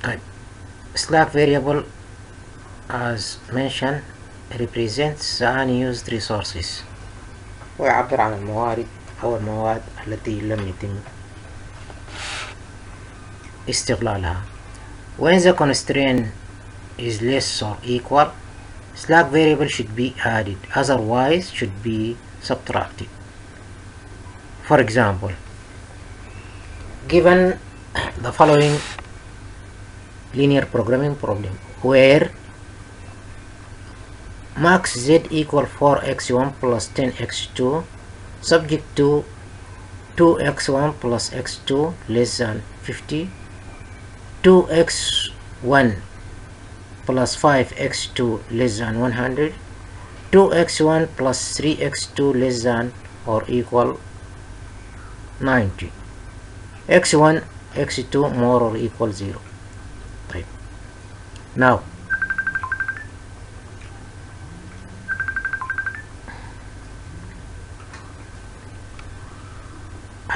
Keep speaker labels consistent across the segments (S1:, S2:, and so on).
S1: طيب slack variable as mentioned represents the unused resources ويعبر عن الموارد أو المواد التي لم يتم استغلالها. When the constraint is less or equal, slack variable should be added, otherwise should be subtracted. For example, given the following linear programming problem where max z equal 4x1 plus 10x2 subject to 2x1 plus x2 less than 50, 2x1 plus 5x2 less than 100, 2x1 plus 3x2 less than or equal 90, x1 x2 more or equal 0. طيب now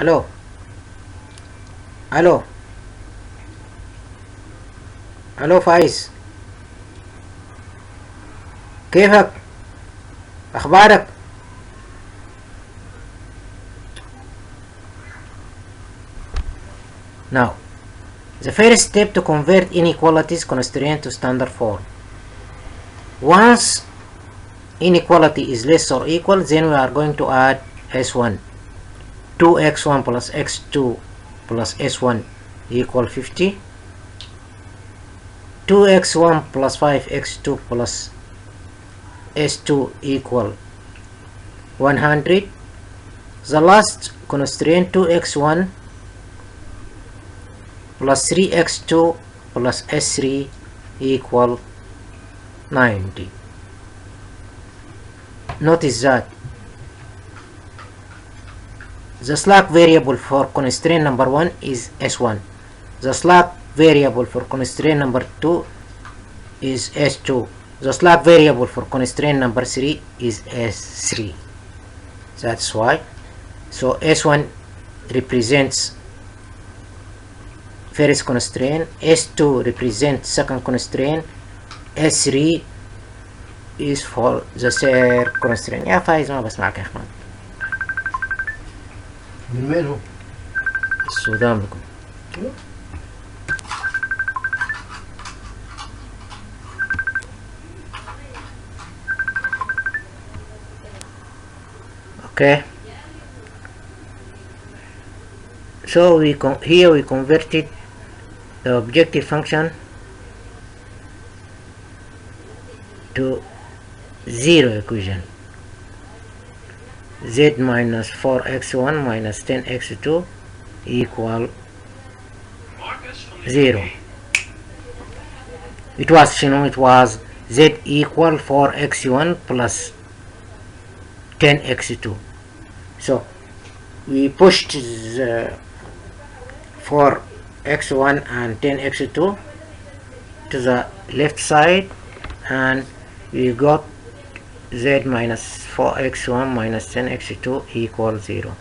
S1: الو الو الو فايز، كيفك؟ اخبارك؟ now the first step to convert inequalities constraint to standard form. Once inequality is less or equal, then we are going to add s1. 2x1 plus x2 plus s1 equal 50, 2x1 plus 5x2 plus s2 equal 100. The last constraint 2x1 plus 3x2 plus s3 equal 90. Notice that the slack variable for constraint number 1 is s1. The slack variable for constraint number 2 is s2. The slack variable for constraint number 3 is s3. That's why. So s1 represents first constraint, s2 represents second constraint, s3 is for the third constraint. يا فايز ما بسمعك يا اخوان.
S2: من وين هو؟
S1: السودان بكم. Okay. So here we converted the objective function to zero equation. Z minus 4x1 minus 10x2 equal 0. It was Z equal 4x1 plus 10x2. So we pushed the 4x1 and 10x2 to the left side and we got z minus 4x1 minus 10x2 equals 0.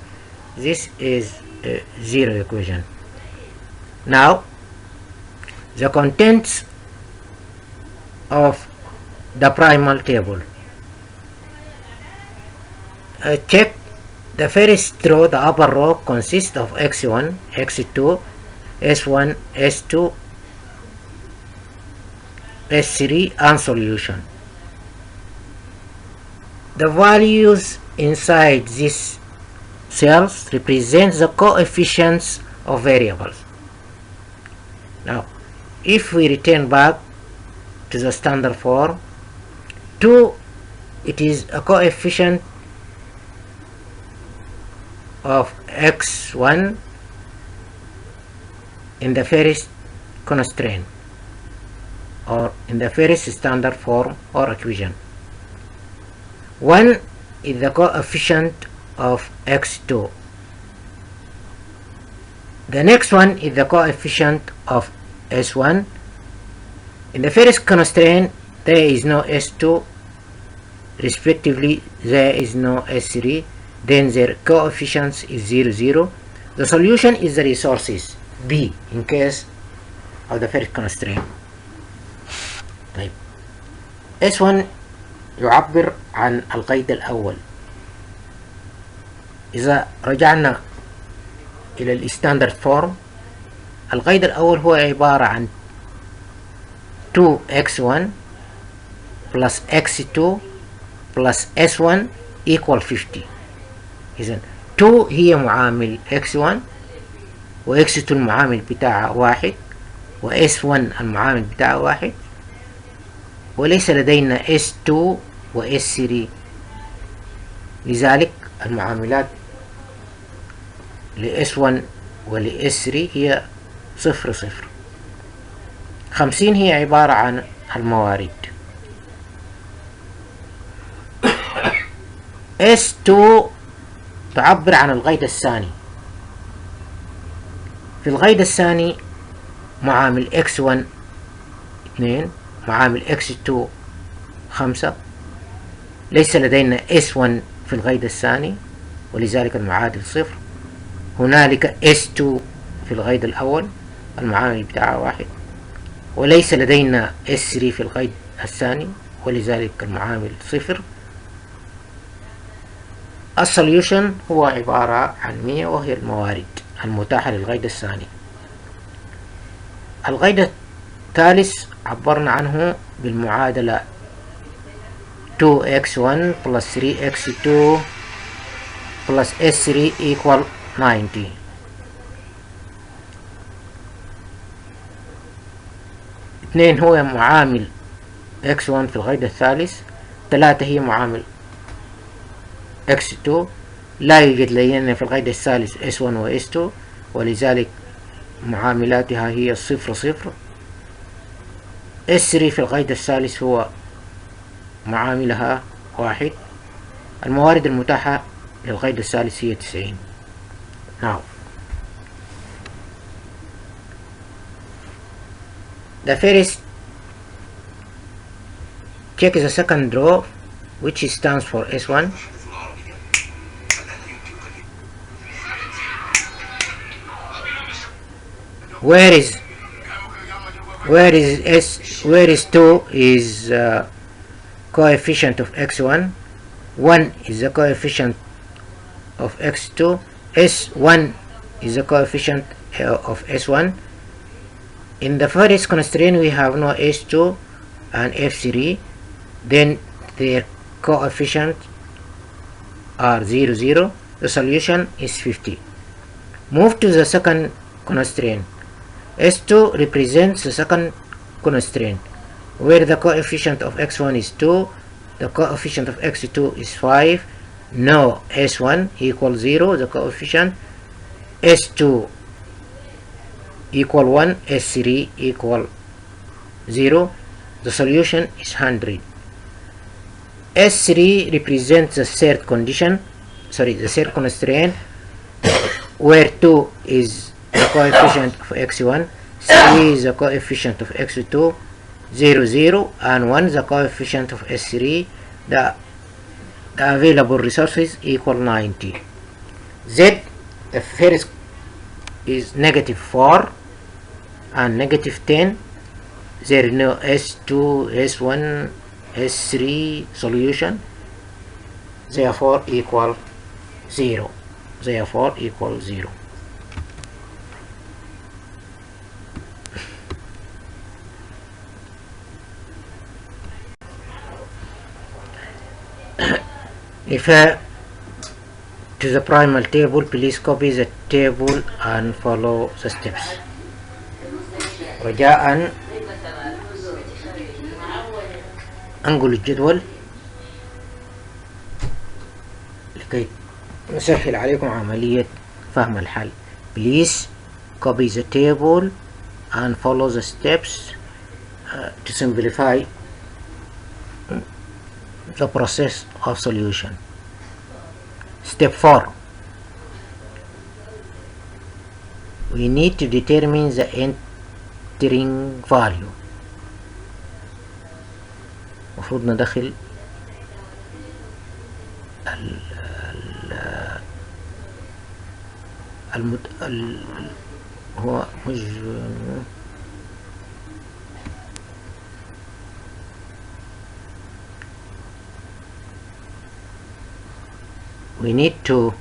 S1: This is a zero equation. Now the contents of the primal table. Check the first row. The upper row consists of x1, x2, s1, s2, s3 and solution. The values inside these cells represent the coefficients of variables. Now if we return back to the standard form, 2 it is a coefficient of x1 in the first constraint or in the first standard form or equation. 1 is the coefficient of x2. The next one is the coefficient of s1. In the first constraint there is no s2, respectively there is no s3, then their coefficients is 0, 0. The solution is the resources b in case أو the first constraint. طيب S1 يعبر عن القيد الأول. إذا رجعنا إلى الستاندرد فورم، القيد الأول هو عبارة عن 2x1 plus x2 plus s1 equal 50. إذن 2 هي معامل x1 و x2 المعامل بتاعها 1 و s1 المعامل بتاعها 1، وليس لدينا s2 و s3. لذلك المعاملات ل s1 و ل s3 هي 0 0. 50 هي عبارة عن الموارد. S2 تعبر عن القيد الثاني. في القيد الثاني معامل x1 2، معامل x2 5. ليس لدينا s1 في القيد الثاني ولذلك المعادل 0. هنالك s2 في القيد الأول المعامل بتاعها 1، وليس لدينا s3 في القيد الثاني ولذلك المعامل 0. السوليوشن هو عبارة عن 100 وهي الموارد المتاحة للقيد الثاني. القيد الثالث عبرنا عنه بالمعادلة 2x1 plus 3x2 plus s3 equal 90. 2 هو معامل x1 في القيد الثالث، 3 هي معامل x2. لا يوجد لدينا في القيد الثالث s1 و s2 ولذلك معاملاتها هي 0 0. s3 في القيد الثالث هو معاملها 1. الموارد المتاحة للقيد الثالث هي 90. Now the first check the second row which stands for S1. Where is 2 is coefficient of x1, 1 is the coefficient of x2, s1 is the coefficient of s1. In the first constraint we have no s2 and f3, then their coefficients are 0 0. The solution is 50. Move to the second constraint. S2 represents the second constraint where the coefficient of x1 is 2, the coefficient of x2 is 5, no s1 equals 0, the coefficient s2 equal 1, s3 equal 0, the solution is 100. S3 represents the third constraint where 2 is the coefficient of x1, 3 is the coefficient of x2, 0 0 and 1 the coefficient of s3. The available resources equal 90. Z, the first is negative 4 and negative 10. There is no s2, s1, s3 solution, therefore equal 0. Therefore equal 0. Refer to the primal table. Please copy the table and follow the steps. رجاء أنقل الجدول لكي نسهل عليكم عملية فهم الحل. Please copy the table and follow the steps to simplify the process of solution. Step 4. We need to determine the entering value. المفروض ندخل هو مش we need to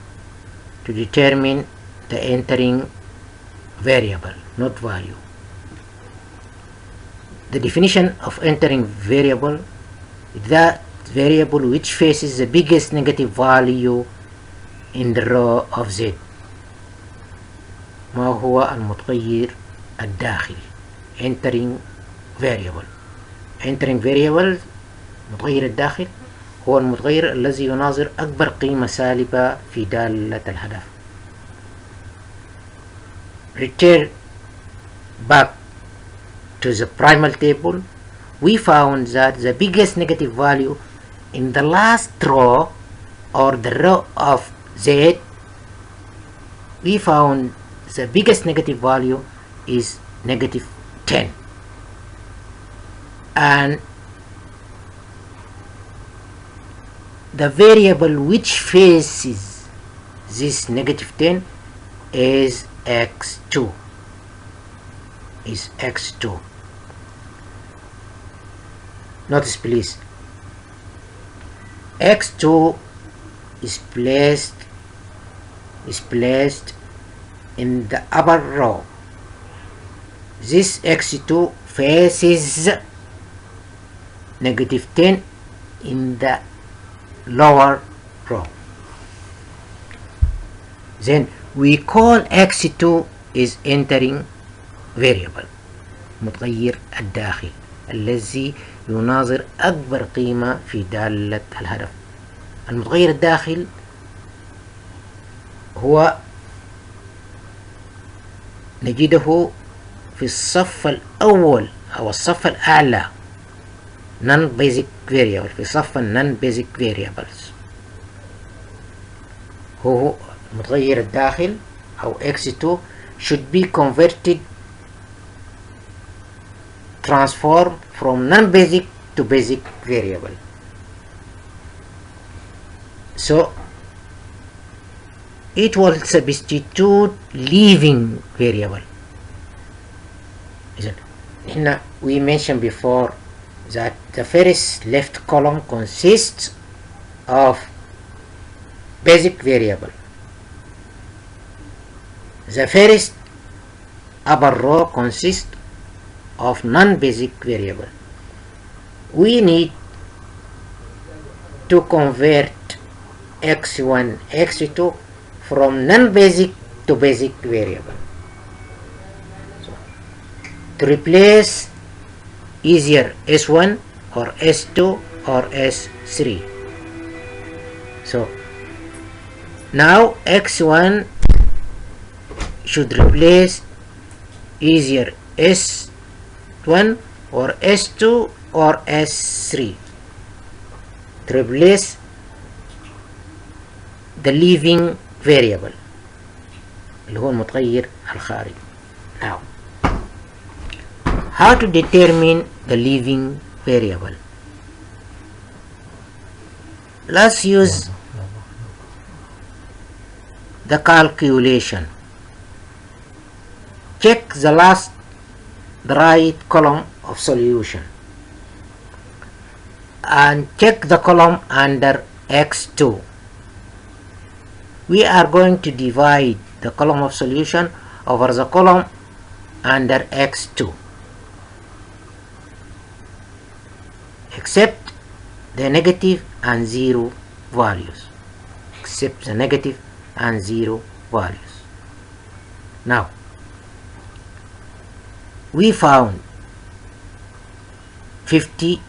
S1: determine the entering variable, not value. The definition of entering variable is that variable which faces the biggest negative value in the row of Z. ما هو المتغير الداخلي؟ entering variable. entering variable متغير الداخل هو المتغير الذي يناظر أكبر قيمة سالبة في دالة الهدف. Return back to the primal table, we found that the biggest negative value in the last row, or the row of Z, we found the biggest negative value is negative 10. And the variable which faces this negative 10 is x2. Notice please, x2 is placed in the upper row. This x2 faces negative 10 in the lower row. Then we call x2 is entering variable, متغير الداخل الذي يناظر أكبر قيمة في دالة الهدف. المتغير الداخل هو نجده في الصف الأول أو الصف الأعلى non basic variable، في صف non basic variables. هو متغير الداخل أو x2 should be converted transform from non-basic to basic variable. So it will substitute leaving variable. Now we mentioned before that the first left column consists of basic variable. The first upper row consists of non-basic variable. We need to convert x1, x2 from non-basic to basic variable. So, to replace either s1 or s2 or s3. So now x1 should replace either s1 or s2 or s3 to replace the leaving variable اللي هو المتغير الخارجي. Now how to determine the leaving variable? Let's use the calculation. Check the right column of solution and check the column under x2. We are going to divide the column of solution over the column under x2, except the negative and zero values. Now we found 50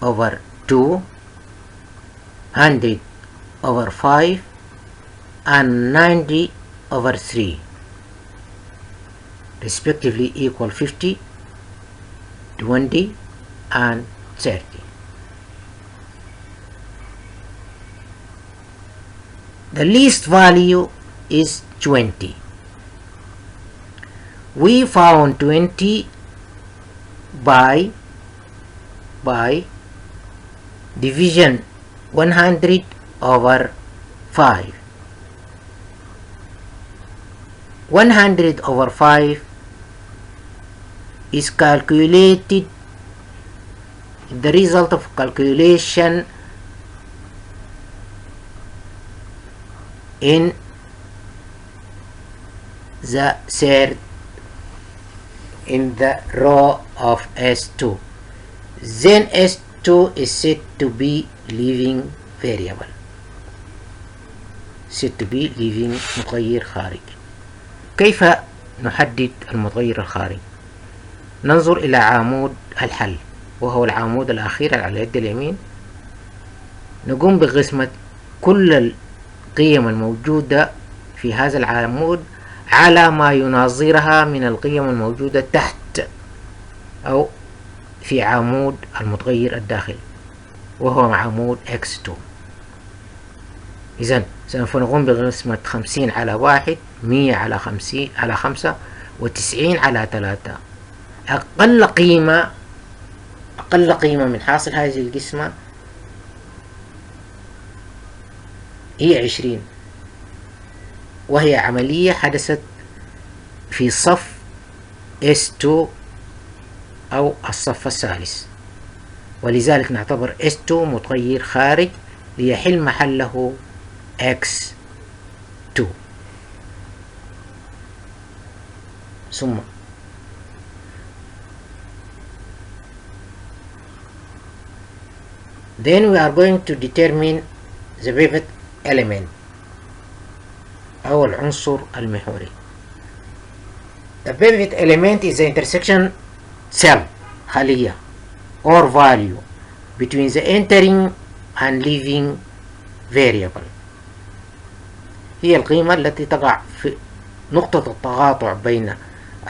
S1: over 2, 100 over 5 and 90 over 3 respectively equal 50, 20 and 30. The least value is 20. We found 20 by division 100 over 5. 100 over 5 is calculated. The result of calculation in the third in the row of S2. Then S2 is set to be leaving variable. set to be leaving متغير خارجي. كيف نحدد المتغير الخارجي؟ ننظر إلى عمود الحل وهو العمود الأخير على اليد اليمين. نقوم بقسمة كل القيم الموجودة في هذا العمود على ما يناظرها من القيم الموجودة تحت أو في عمود المتغير الداخلي وهو عمود X2. إذن سوف نقوم بقسمة 50 على 1، 100 على 50 على 5، و90 على 3. أقل قيمة من حاصل هذه القسمة هي 20، وهي عملية حدثت في صف S2 أو الصف الثالث، ولذلك نعتبر S2 متغير خارج ليحل محله X2. ثم then we are going to determine the pivot element أو العنصر المحوري. The pivot element is the intersection cell خلية or value between the entering and leaving variable. هي القيمة التي تقع في نقطة التقاطع بين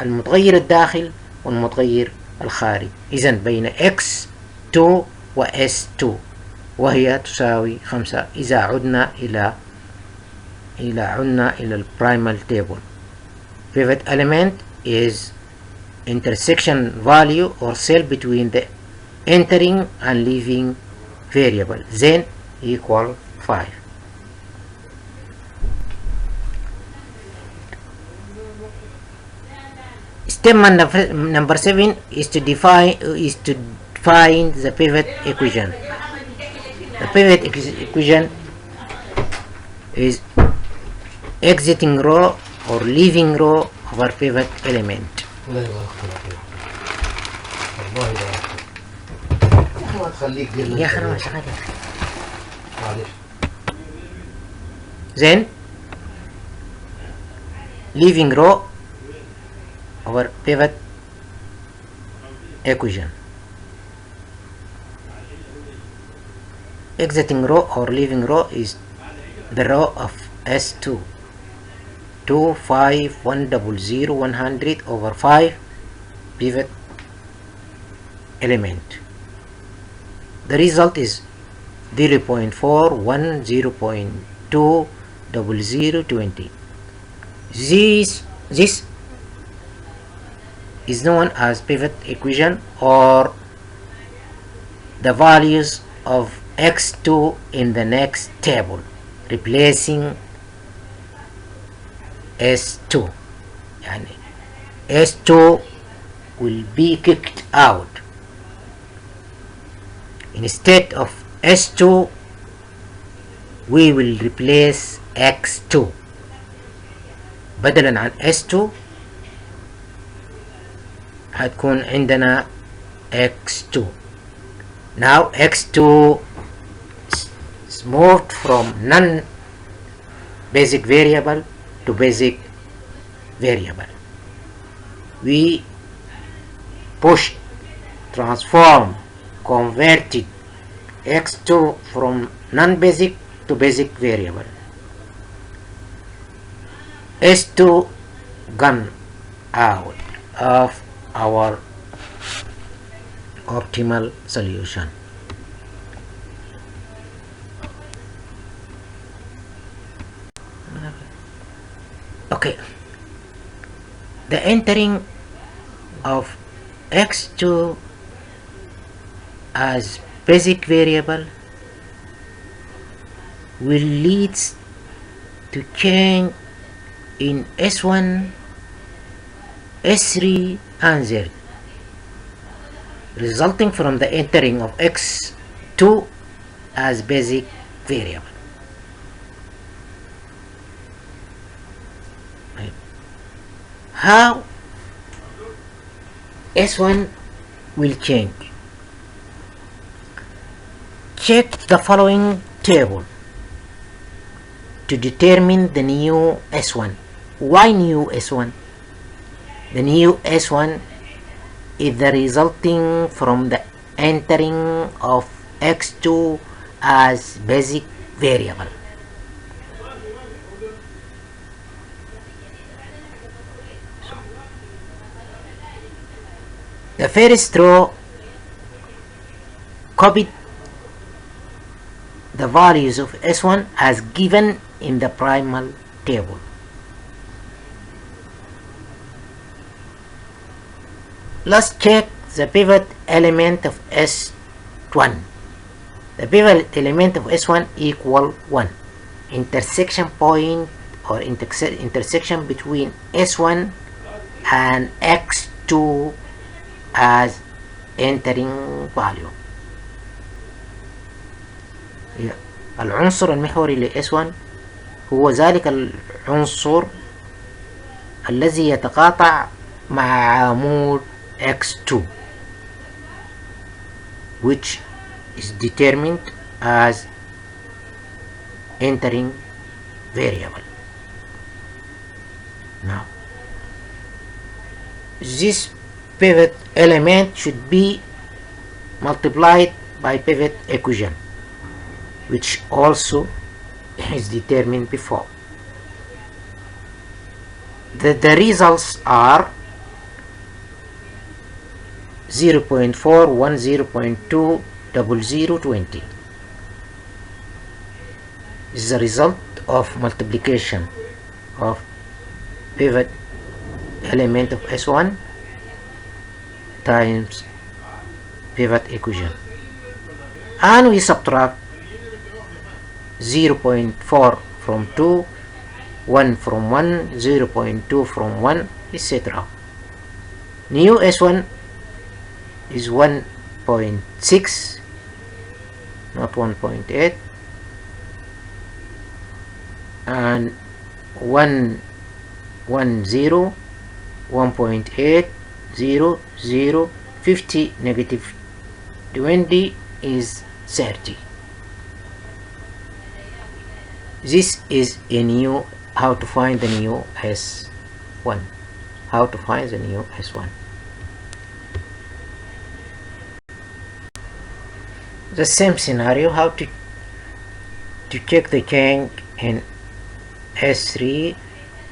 S1: المتغير الداخل والمتغير الخارج، إذن بين X2 و S2، وهي تساوي 5 إذا عدنا إلى البرايمال تيبل. Pivot element is intersection value or cell between the entering and leaving variable, then equal 5. Step number 7 is to find the pivot equation. The pivot equation is exiting row or leaving row over pivot element. Then leaving row over pivot equation. Exiting row or leaving row is the row of S2, 2, 5, 1, 0, 100 over 5 pivot element. The result is 0.4, 1, 0.2, 00, 20. This is known as pivot equation, or the values of X2 in the next table replacing S2. يعني S2 will be kicked out. Instead of S2 we will replace X2. بدلا عن S2 هتكون عندنا X2. Now X2 is moved from non-basic variable to basic variable. We pushed, transformed, converted X2 from non-basic to basic variable. S2 gone out of our optimal solution. Okay, the entering of X2 as basic variable will lead to change in S1, S3 and Z, resulting from the entering of X2 as basic variable. How S1 will change? Check the following table to determine the new S1. Why new S1? The new S1 is the resulting from the entering of x2 as basic variable. The first row copied the values of S1 as given in the primal table. Let's check the pivot element of S1. The pivot element of S1 equal 1. Intersection point or intersection between S1 and X2 as entering value. العنصر المحوري ل S1 هو ذلك العنصر الذي يتقاطع مع عمود X2 which is determined as entering variable. Now this pivot element should be multiplied by pivot equation which also is determined before. The results are 0.4, 0.2, 0020. This is the result of multiplication of pivot element of S1 times pivot equation, and we subtract 0.4 from 2, 1 from 1, 0.2 from 1, etc. New S1 is 1.6, not 1.8, and 110, 1.8, 0, 0, 50, negative 20 is 30. This is a new, how to find the new S1. How to find the new S1. The same scenario, how to check the change in S3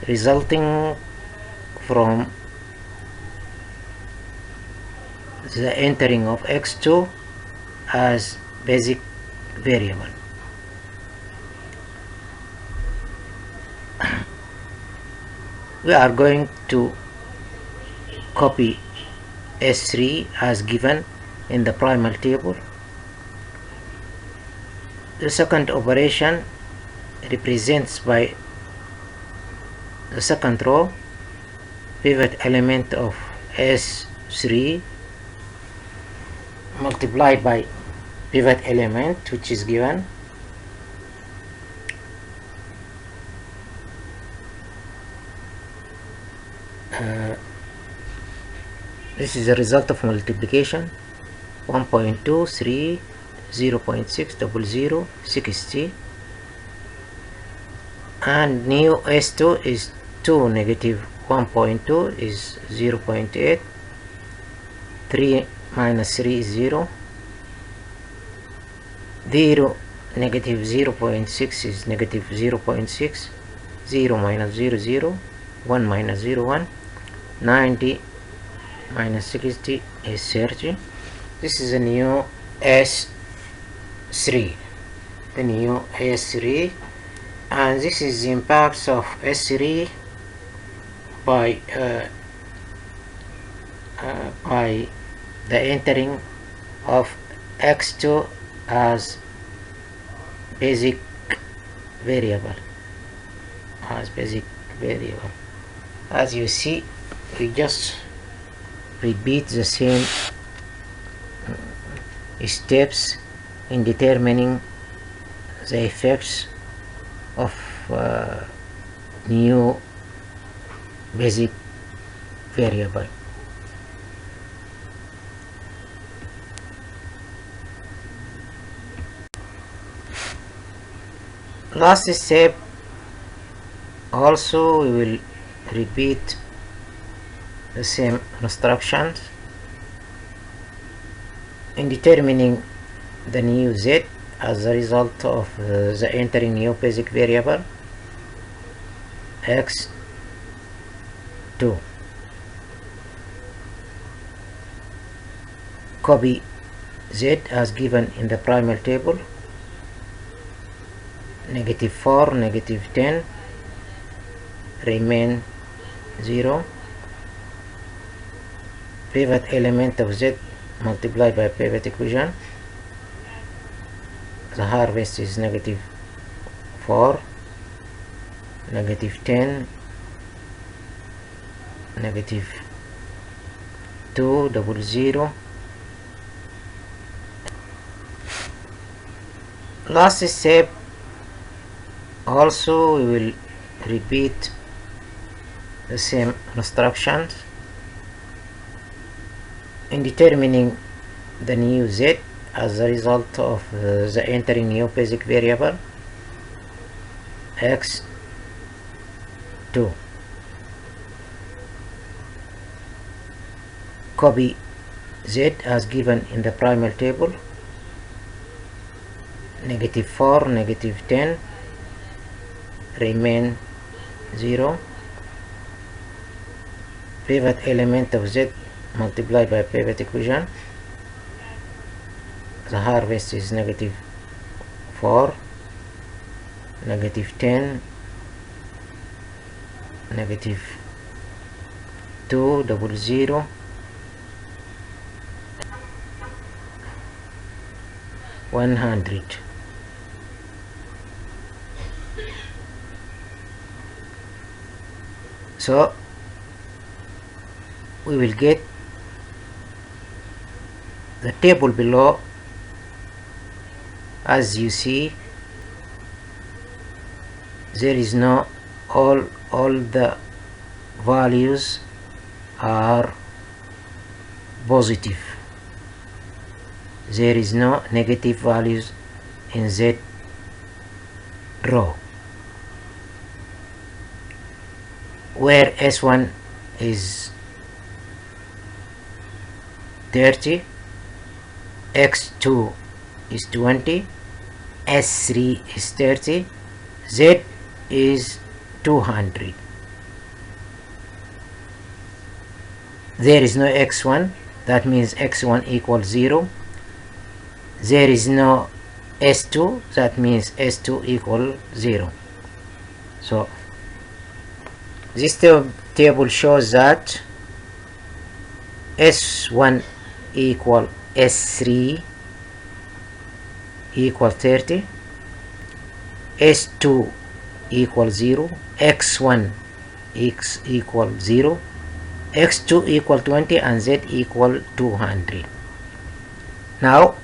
S1: resulting from the entering of X2 as basic variable. We are going to copy S3 as given in the primal table. The second operation represents by the second row pivot element of S3 multiplied by pivot element which is given. This is the result of multiplication: 1.2, 3, 0.6, 00, 60, and new S2 is 2 negative 1.2 is 0.8, 3 minus 3 is 0, 0 negative 0.6 is negative 0.6, 0 minus 0, 0, 1 minus 0, 1, 90 minus 60 is 30. This is a new S3, the new S3, and this is the impacts of S3 by the entering of X2 as basic variable. As you see, we just repeat the same steps in determining the effects of new basic variable. Last step, also we will repeat the same instructions in determining the new z as a result of the entering new basic variable x2. Copy z as given in the primal table, -4, -10, remain 0, pivot element of z multiplied by pivot equation. The harvest is -4, -10, -2, 0. Last step, also we will repeat the same instructions in determining the new z as a result of the entering new basic variable x2. Copy z as given in the primal table, -4, -10, remain 0, pivot element of z multiplied by pivot equation. The harvest is -4, -10, -2, 0. $100. So we will get the table below. As you see, there is no all the values are positive. There is no negative values in Z row, where S1 is 30, X2 is 20, S3 is 30, Z is 200. There is no X1, that means X1 equals 0. There is no S2, that means S2 equals 0. So this table shows that S1 equal S3 equal 30, S2 equal 0, X1 equal 0, X2 equal 20, and Z equal 200. Now